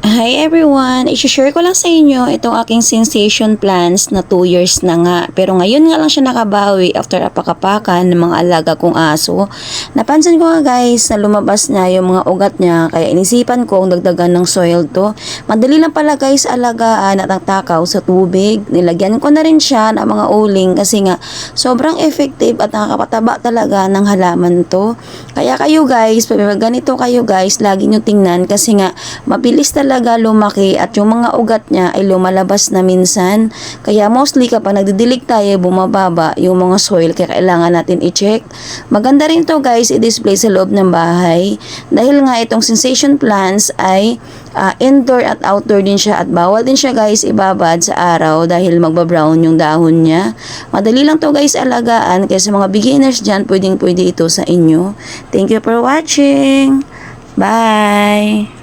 Hi everyone! I-share ko lang sa inyo itong aking sensation plants na 2 years na nga. Pero ngayon nga lang siya nakabawi after apakapakan ng mga alaga kong aso. Napansin ko nga guys na lumabas na yung mga ugat niya kaya inisipan kong dagdagan ng soil to. Madali lang pala guys alagaan at takaw sa tubig. Nilagyan ko na rin siya ng mga uling kasi nga sobrang effective at nakakapataba talaga ng halaman to. Kaya kayo guys, pag ganito kayo guys, lagi nyo tingnan kasi nga mabilis talaga lumaki at yung mga ugat niya ay lumalabas na minsan. Kaya mostly kapag nagdidilig tayo, bumababa yung mga soil kaya kailangan natin i-check. Maganda rin to guys i-display sa loob ng bahay dahil nga itong sensation plants ay indoor at outdoor din siya at bawal din siya guys ibabad sa araw dahil magbabrown yung dahon niya. Madali lang to guys alagaan kaya sa mga beginners dyan pwede ito sa inyo. Thank you for watching. Bye!